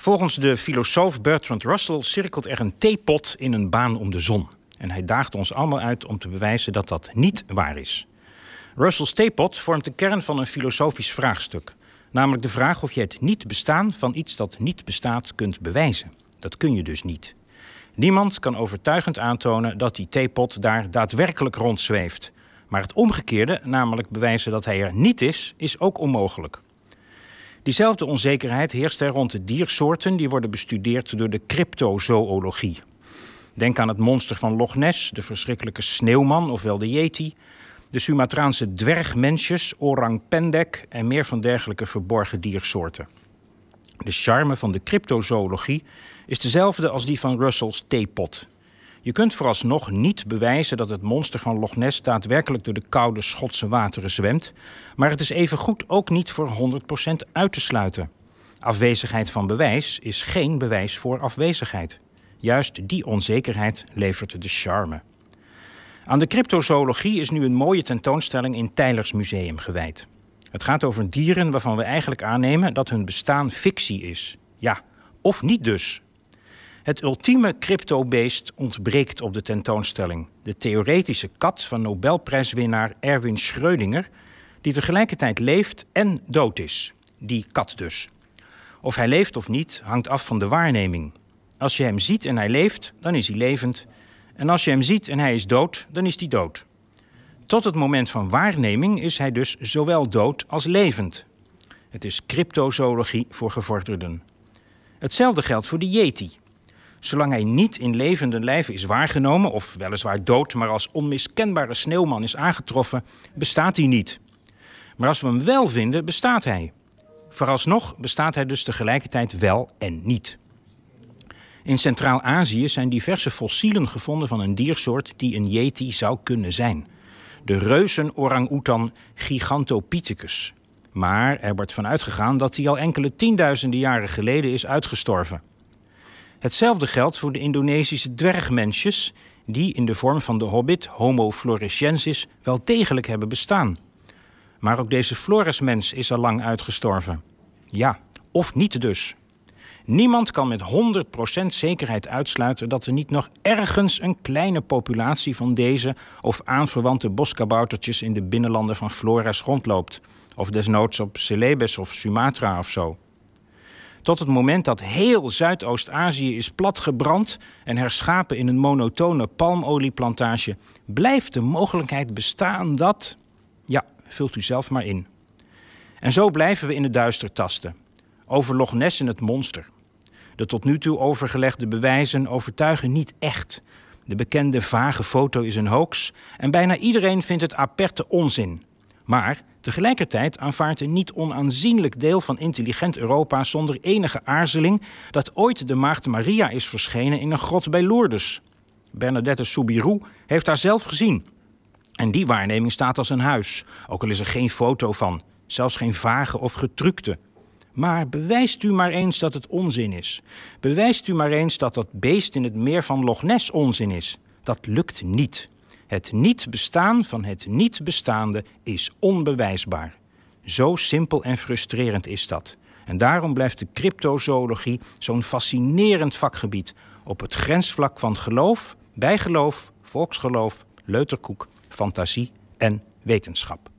Volgens de filosoof Bertrand Russell cirkelt er een theepot in een baan om de zon. En hij daagt ons allemaal uit om te bewijzen dat dat niet waar is. Russells theepot vormt de kern van een filosofisch vraagstuk. Namelijk de vraag of je het niet bestaan van iets dat niet bestaat kunt bewijzen. Dat kun je dus niet. Niemand kan overtuigend aantonen dat die theepot daar daadwerkelijk rondzweeft. Maar het omgekeerde, namelijk bewijzen dat hij er niet is ook onmogelijk. Diezelfde onzekerheid heerst er rond de diersoorten die worden bestudeerd door de cryptozoologie. Denk aan het monster van Loch Ness, de verschrikkelijke sneeuwman, ofwel de yeti, de Sumatraanse dwergmensjes, orang pendek en meer van dergelijke verborgen diersoorten. De charme van de cryptozoologie is dezelfde als die van Russells theepot. Je kunt vooralsnog niet bewijzen dat het monster van Loch Ness daadwerkelijk door de koude Schotse wateren zwemt, maar het is evengoed ook niet voor 100% uit te sluiten. Afwezigheid van bewijs is geen bewijs voor afwezigheid. Juist die onzekerheid levert de charme. Aan de cryptozoologie is nu een mooie tentoonstelling in Teylers Museum gewijd. Het gaat over dieren waarvan we eigenlijk aannemen dat hun bestaan fictie is. Ja, of niet dus. Het ultieme cryptobeest ontbreekt op de tentoonstelling. De theoretische kat van Nobelprijswinnaar Erwin Schrödinger, die tegelijkertijd leeft en dood is. Die kat dus. Of hij leeft of niet, hangt af van de waarneming. Als je hem ziet en hij leeft, dan is hij levend. En als je hem ziet en hij is dood, dan is hij dood. Tot het moment van waarneming is hij dus zowel dood als levend. Het is cryptozoologie voor gevorderden. Hetzelfde geldt voor de yeti. Zolang hij niet in levende lijven is waargenomen, of weliswaar dood, maar als onmiskenbare sneeuwman is aangetroffen, bestaat hij niet. Maar als we hem wel vinden, bestaat hij. Vooralsnog bestaat hij dus tegelijkertijd wel en niet. In Centraal-Azië zijn diverse fossielen gevonden van een diersoort die een yeti zou kunnen zijn. De reuzen-orang-oetan Gigantopithecus. Maar er wordt van uitgegaan dat hij al enkele tienduizenden jaren geleden is uitgestorven. Hetzelfde geldt voor de Indonesische dwergmensjes, die in de vorm van de hobbit Homo floresiensis wel degelijk hebben bestaan. Maar ook deze Floresmens is al lang uitgestorven. Ja, of niet dus. Niemand kan met 100% zekerheid uitsluiten dat er niet nog ergens een kleine populatie van deze of aanverwante boskaboutertjes in de binnenlanden van Flores rondloopt. Of desnoods op Celebes of Sumatra of zo. Tot het moment dat heel Zuidoost-Azië is platgebrand en herschapen in een monotone palmolieplantage, blijft de mogelijkheid bestaan dat... Ja, vult u zelf maar in. En zo blijven we in het duister tasten. Over Loch Ness en het monster. De tot nu toe overgelegde bewijzen overtuigen niet echt. De bekende vage foto is een hoax en bijna iedereen vindt het aperte onzin. Maar tegelijkertijd aanvaardt een niet onaanzienlijk deel van intelligent Europa zonder enige aarzeling dat ooit de maagd Maria is verschenen in een grot bij Lourdes. Bernadette Soubirous heeft haar zelf gezien. En die waarneming staat als een huis, ook al is er geen foto van, zelfs geen vage of getructe. Maar bewijst u maar eens dat het onzin is. Bewijst u maar eens dat dat beest in het meer van Loch Ness onzin is. Dat lukt niet. Het niet bestaan van het niet bestaande is onbewijsbaar. Zo simpel en frustrerend is dat. En daarom blijft de cryptozoologie zo'n fascinerend vakgebied op het grensvlak van geloof, bijgeloof, volksgeloof, leuterkoek, fantasie en wetenschap.